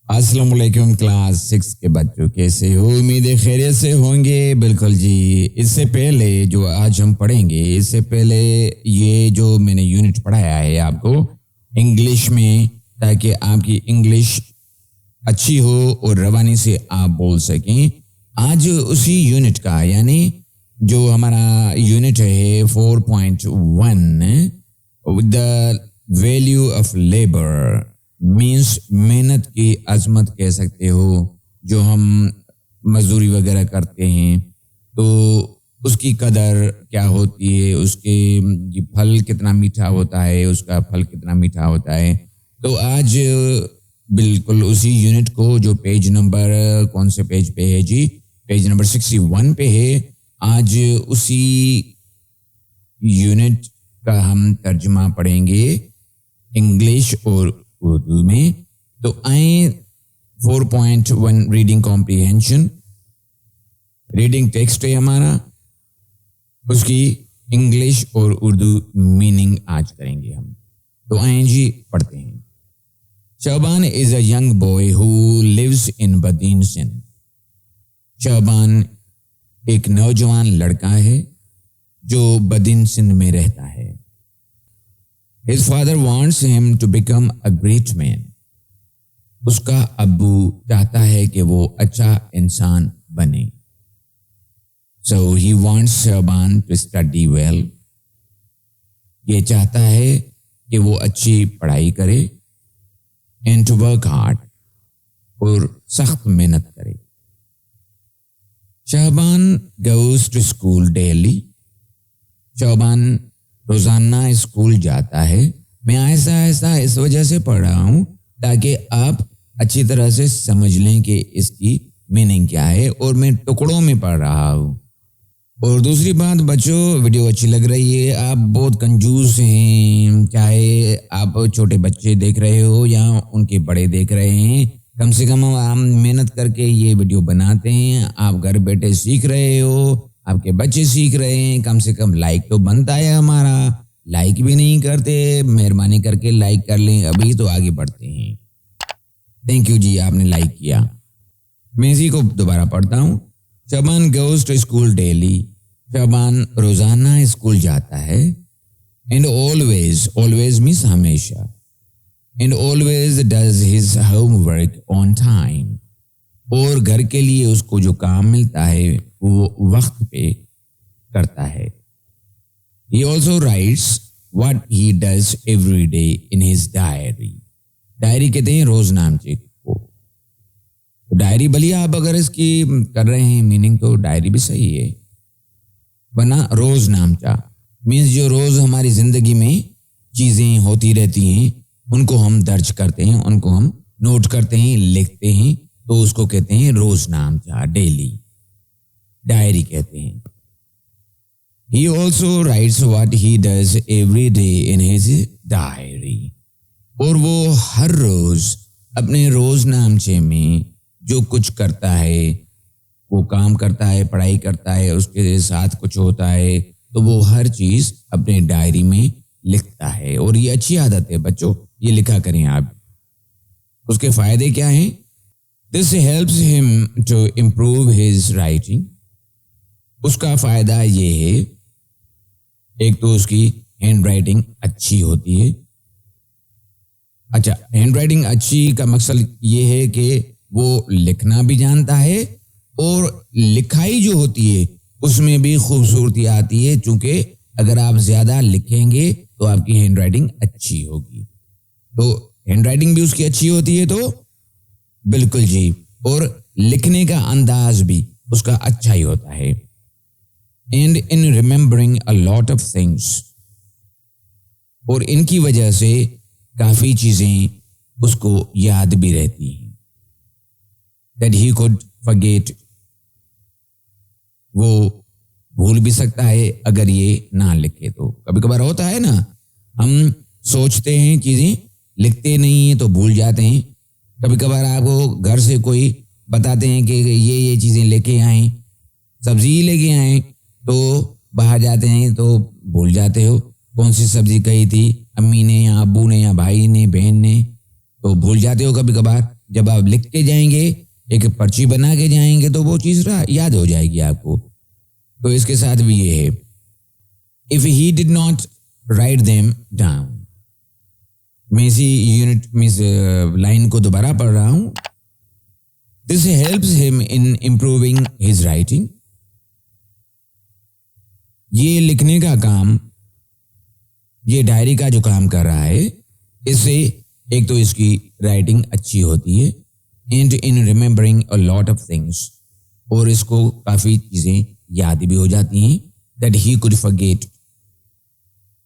السلام علیکم کلاس 6 کے بچوں، کیسے ہو؟ امید ہے خیریت سے ہوں گے۔ بالکل جی، اس سے پہلے جو آج ہم پڑھیں گے، اس سے پہلے یہ جو میں نے یونٹ پڑھایا ہے آپ کو انگلش میں، تاکہ آپ کی انگلش اچھی ہو اور روانی سے آپ بول سکیں، آج اسی یونٹ کا یعنی جو ہمارا یونٹ ہے 4.1 the value of labour means محنت کی عظمت کہہ سکتے ہو۔ جو ہم مزدوری وغیرہ کرتے ہیں تو اس کی قدر کیا ہوتی ہے، اس کے پھل کتنا میٹھا ہوتا ہے، اس کا پھل کتنا میٹھا ہوتا ہے۔ تو آج بالکل اسی یونٹ کو جو پیج نمبر کون سے پیج پہ ہے جی؟ پیج نمبر 61 پہ ہے۔ آج اسی یونٹ کا ہم ترجمہ پڑھیں گے انگلش اور اردو میں۔ تو آئیں 4.1 ریڈنگ کمپریہنشن، ریڈنگ ٹیکسٹ ہے ہمارا، اس کی انگلش اور اردو میننگ آج کریں گے ہم۔ تو آئیں جی پڑھتے ہیں۔ شعبان is a young boy who lives in بدین سندھ۔ شعبان ایک نوجوان لڑکا ہے جو بدین سندھ میں رہتا ہے۔ His father wants him to become a great man۔ اس کا ابو چاہتا ہے کہ وہ اچھا انسان بنے۔ So he wants Shaban to study well۔ یہ چاہتا ہے کہ وہ اچھی پڑھائی کرے and to work hard، اور سخت محنت کرے۔ شعبان goes to school daily۔ شعبان روزانہ اسکول جاتا ہے۔ میں آہستہ آہستہ اس وجہ سے پڑھ رہا ہوں تاکہ آپ اچھی طرح سے سمجھ لیں کہ اس کی میننگ کیا ہے، اور میں ٹکڑوں میں پڑھ رہا ہوں۔ اور دوسری بات بچوں، ویڈیو اچھی لگ رہی ہے، آپ بہت کنجوس ہیں، چاہے آپ چھوٹے بچے دیکھ رہے ہو یا ان کے بڑے دیکھ رہے ہیں، کم سے کم ہم محنت کر کے یہ ویڈیو بناتے ہیں، آپ گھر بیٹھے سیکھ رہے ہو، آپ کے بچے سیکھ رہے ہیں، کم سے کم لائک تو بنتا ہے ہمارا۔ لائک بھی نہیں کرتے، مہربانی کر کے لائک کر لیں، ابھی تو آگے بڑھتے ہیں۔ تھینک یو جی، آپ نے لائک کیا۔ میں اسی کو دوبارہ پڑھتا ہوں۔ شعبان goes to school daily۔ شعبان روزانہ اسکول جاتا ہے۔ and always means ہمیشہ، and always does his homework on time۔ اور گھر کے لیے اس کو جو کام ملتا ہے وہ وقت پہ کرتا ہے۔ He also writes what he does every day in his diary۔ Diary کہتے ہیں روز نامچے کو۔ ڈائری بھلی آپ اگر اس کی کر رہے ہیں میننگ تو ڈائری بھی صحیح ہے، ورنہ روز نامچہ مینس جو روز ہماری زندگی میں چیزیں ہوتی رہتی ہیں ان کو ہم درج کرتے ہیں، ان کو ہم نوٹ کرتے ہیں، لکھتے ہیں، تو اس کو کہتے ہیں روز نامچہ، ڈیلی، ڈائری کہتے ہیں۔ He also writes what he does every day in his diary۔ اور وہ ہر روز اپنے روز نامچے میں جو کچھ کرتا ہے، وہ کام کرتا ہے، پڑھائی کرتا ہے، اس کے ساتھ کچھ ہوتا ہے تو وہ ہر چیز اپنے ڈائری میں لکھتا ہے۔ اور یہ اچھی عادت ہے بچوں، یہ لکھا کریں آپ۔ اس کے فائدے کیا ہیں؟ This helps him to improve his writing۔ اس کا فائدہ یہ ہے، ایک تو اس کی ہینڈ رائٹنگ اچھی ہوتی ہے۔ اچھا، ہینڈ رائٹنگ اچھی کا مقصد یہ ہے کہ وہ لکھنا بھی جانتا ہے، اور لکھائی جو ہوتی ہے اس میں بھی خوبصورتی آتی ہے، چونکہ اگر آپ زیادہ لکھیں گے تو آپ کی ہینڈ رائٹنگ اچھی ہوگی۔ تو ہینڈ رائٹنگ بھی اس کی اچھی ہوتی ہے تو بالکل جی، اور لکھنے کا انداز بھی اس کا اچھا ہی ہوتا ہے۔ And in remembering a lot of things, اور ان کی وجہ سے کافی چیزیں اس کو یاد بھی رہتی ہیں۔ دیٹ ہی کوڈ forget، وہ بھول بھی سکتا ہے اگر یہ نہ لکھے تو۔ کبھی کبھار ہوتا ہے نا، ہم سوچتے ہیں چیزیں، لکھتے نہیں ہیں تو بھول جاتے ہیں۔ کبھی کبھار آپ کو گھر سے کوئی بتاتے ہیں کہ یہ چیزیں لے کے آئیں، سبزی لے کے آئیں، تو باہر جاتے ہیں تو بھول جاتے ہو کون سی سبزی کہی تھی امی نے یا ابو نے یا بھائی نے بہن نے، تو بھول جاتے ہو کبھی کبھار۔ جب آپ لکھ کے جائیں گے, ایک پرچی بنا کے جائیں گے, تو وہ چیز یاد ہو جائے گی آپ کو. تو اس کے ساتھ بھی یہ ہے, if he did not write them down. میں اسی لائن کو دوبارہ پڑھ رہا ہوں. This helps him in improving his writing. یہ لکھنے کا کام, یہ ڈائری کا جو کام کر رہا ہے, اس سے ایک تو اس کی رائٹنگ اچھی ہوتی ہے, and in remembering a lot of things, اور اس کو کافی چیزیں یاد بھی ہو جاتی ہیں, that he could forget.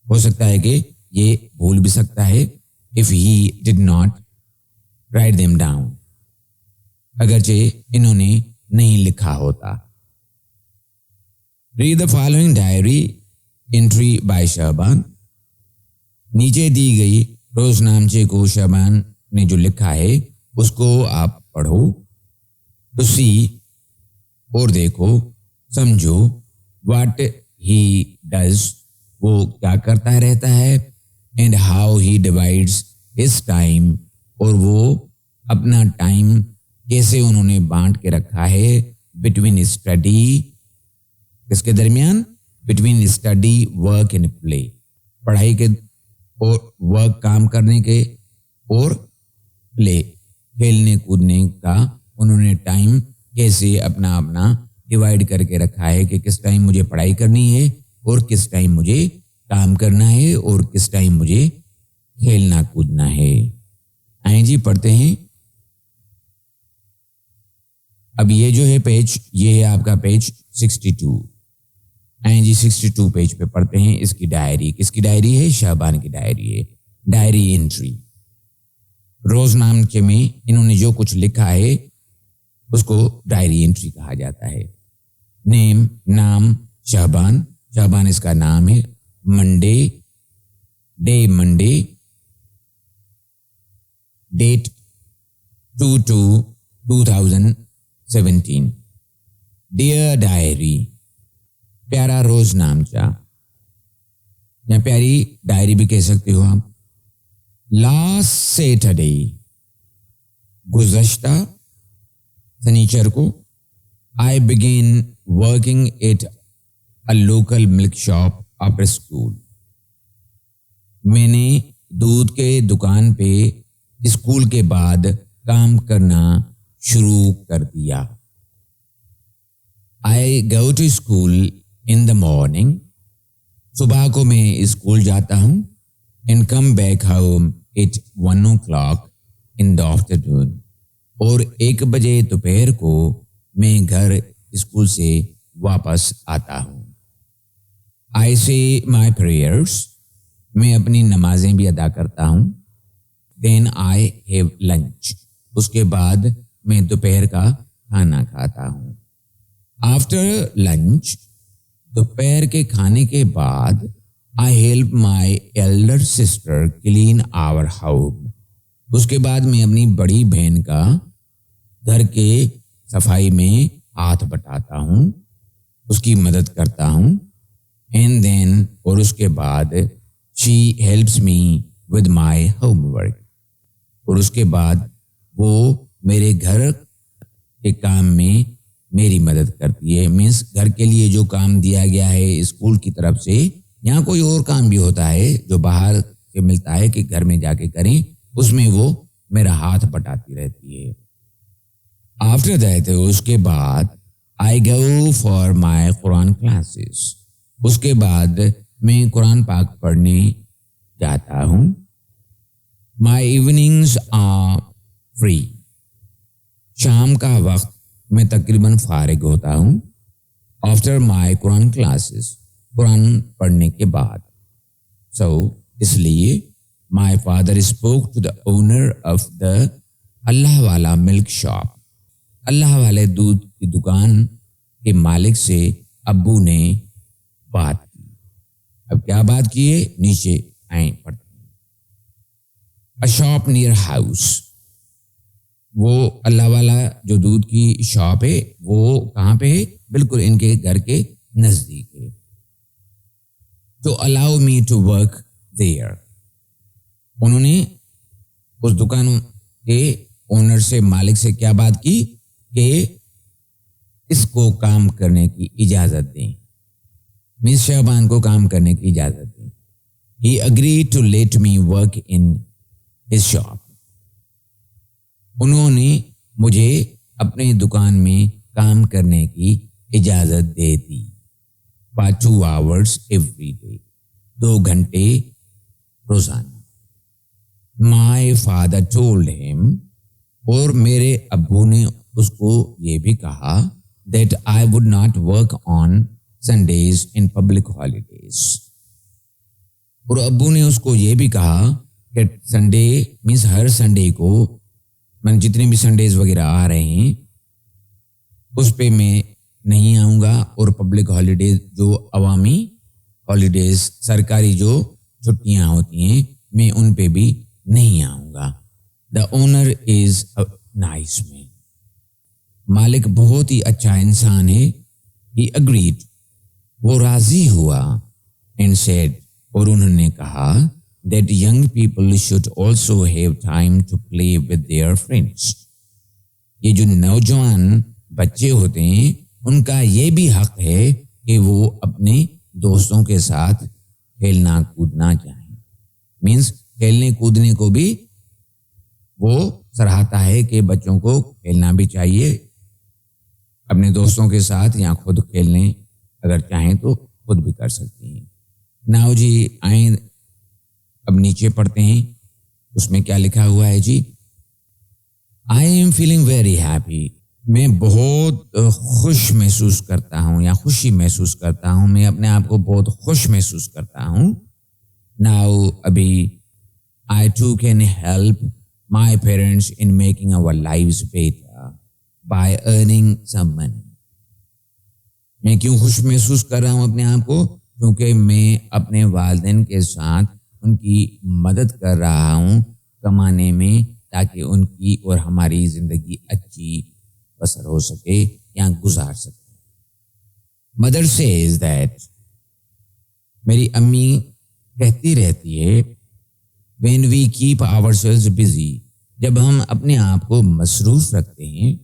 ہو سکتا ہے کہ یہ بھول بھی سکتا ہے, if he did not write them down, اگرچہ انہوں نے نہیں لکھا ہوتا. Read the following diary entry by شعبان. نیچے دی گئی روز نامچے کو شعبان نے جو لکھا ہے اس کو آپ پڑھو. To see, اور دیکھو, سمجھو, what he does, وہ کیا کرتا رہتا ہے, and how he divides his time, اور وہ اپنا ٹائم کیسے انہوں نے بانٹ کے رکھا ہے, between study, اس کے درمیان, between study, work and play, پڑھائی کے اور ورک کام کرنے کے, اور پلے کھیلنے کودنے کا انہوں نے ٹائم کیسے اپنا ڈیوائڈ کر کے رکھا ہے کہ کس ٹائم مجھے پڑھائی کرنی ہے اور کس ٹائم مجھے کام کرنا ہے اور کس ٹائم مجھے کھیلنا کودنا ہے. آئیں جی پڑھتے ہیں. اب یہ جو ہے پیج, یہ ہے آپ کا پیج 62. آئیں جی 62 پیج پہ پڑھتے ہیں اس کی ڈائری. کس کی ڈائری ہے؟ شعبان کی ڈائری ہے. ڈائری انٹری, روز نامچے میں انہوں نے جو کچھ لکھا ہے اس کو ڈائری انٹری کہا جاتا ہے. نیم, نام شعبان, شعبان اس کا نام ہے. Monday, day Monday, date 2/2/2017. Dear diary, پیارا روز نامچہ یا پیاری ڈائری بھی کہہ سکتے ہو آپ. لاسٹ سیٹرڈے, گزشتہ سنیچر کو, I began working at a local milk shop after school. میں نے دودھ کے دکان پہ اسکول کے بعد کام کرنا شروع کر دیا. I go to school in the morning. صبح کو میں اسکول جاتا ہوں. And come back home at 1 o'clock in the afternoon. اور 1 بجے دوپہر کو میں گھر اسکول سے واپس آتا ہوں. I say my prayers. میں اپنی نمازیں بھی ادا کرتا ہوں. Then I have lunch. اس کے بعد میں دوپہر کا کھانا کھاتا ہوں. After lunch, دوپہر کے کھانے کے بعد, I help my elder sister clean our home. اس کے بعد میں اپنی بڑی بہن کا گھر کے صفائی میں ہاتھ بٹاتا ہوں, اس کی مدد کرتا ہوں. And then, اور اس کے بعد, she helps me with my homework. اور اس کے بعد وہ میرے گھر کے کام میں میری مدد کرتی ہے. مینس گھر کے لیے جو کام دیا گیا ہے اسکول کی طرف سے, یہاں کوئی اور کام بھی ہوتا ہے جو باہر سے ملتا ہے کہ گھر میں جا کے کریں, اس میں وہ میرا ہاتھ بٹاتی رہتی ہے. After that, اس کے بعد, I go for my Quran classes. اس کے بعد میں قرآن پاک پڑھنے جاتا ہوں. My evenings are free. شام کا وقت میں تقریباً فارغ ہوتا ہوں. After my قرآن classes, قرآن پڑھنے کے بعد. So, اس لیے my father spoke to the owner of the اللہ والا milk shop. اللہ والے دودھ کی دکان کے مالک سے ابو نے بات کی. اب کیا بات کی ہے؟ نیچے آئیں پڑھتے ہیں. A shop near house. وہ اللہ والا جو دودھ کی شاپ ہے وہ کہاں پہ ہے؟ بالکل ان کے گھر کے نزدیک ہے. To allow me to work there. انہوں نے اس دکان کے اونر سے, مالک سے کیا بات کی کہ اس کو کام کرنے کی اجازت دیں, مس شعبان کو کام کرنے کی اجازت دیں. He agreed to let me work in his shop. انہوں نے مجھے اپنے دکان میں کام کرنے کی اجازت دے دی. For 2 hours every day. 2 گھنٹے روزانہ. My father told him, اور میرے ابو نے اس کو یہ بھی کہا, that I would not work on Sundays in public holidays. اور ابو نے اس کو یہ بھی کہا کہ سنڈے مینس ہر سنڈے کو, میں جتنے بھی سنڈیز وغیرہ آ رہے ہیں اس پہ میں نہیں آؤں گا, اور پبلک ہالیڈیز جو عوامی ہالیڈیز سرکاری جو چھٹیاں ہوتی ہیں میں ان پہ بھی نہیں آؤں گا. The owner is a nice مین. مالک بہت ہی اچھا انسان ہے. ہی اگریڈ, وہ راضی ہوا. اینڈ سیڈ, اور انہوں نے کہا, that young people should also have time to play with their friends. یہ جو نوجوان بچے ہوتے ہیں ان کا یہ بھی حق ہے کہ وہ اپنے دوستوں کے ساتھ کھیلنا کودنا چاہیں. مینس کھیلنے کودنے کو بھی وہ سراہتا ہے کہ بچوں کو کھیلنا بھی چاہیے اپنے دوستوں کے ساتھ, یا خود کھیلنے اگر چاہیں تو خود بھی کر سکتی ہیں. ناؤ جی آئیں اب نیچے پڑھتے ہیں, اس میں کیا لکھا ہوا ہے جی. I am feeling very happy. میں بہت خوش محسوس کرتا ہوں یا خوشی محسوس کرتا ہوں, میں اپنے آپ کو بہت خوش محسوس کرتا ہوں. Now ابھی I too can help my parents in making our lives better by earning some money. میں کیوں خوش محسوس کر رہا ہوں اپنے آپ کو, کیونکہ میں اپنے والدین کے ساتھ ان کی مدد کر رہا ہوں کمانے میں, تاکہ ان کی اور ہماری زندگی اچھی بسر ہو سکے یا گزار سکے. مدر says that, میری امی کہتی رہتی ہے, when we keep ourselves busy, جب ہم اپنے آپ کو مصروف رکھتے ہیں,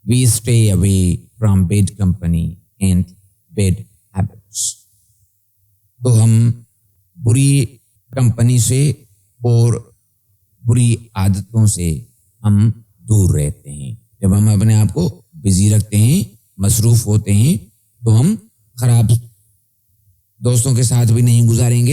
we stay away from bad company and bad habits. تو ہم بری کمپنی سے اور بری عادتوں سے ہم دور رہتے ہیں. جب ہم اپنے آپ کو بزی رکھتے ہیں, مصروف ہوتے ہیں, تو ہم خراب دوستوں کے ساتھ بھی نہیں گزاریں گے.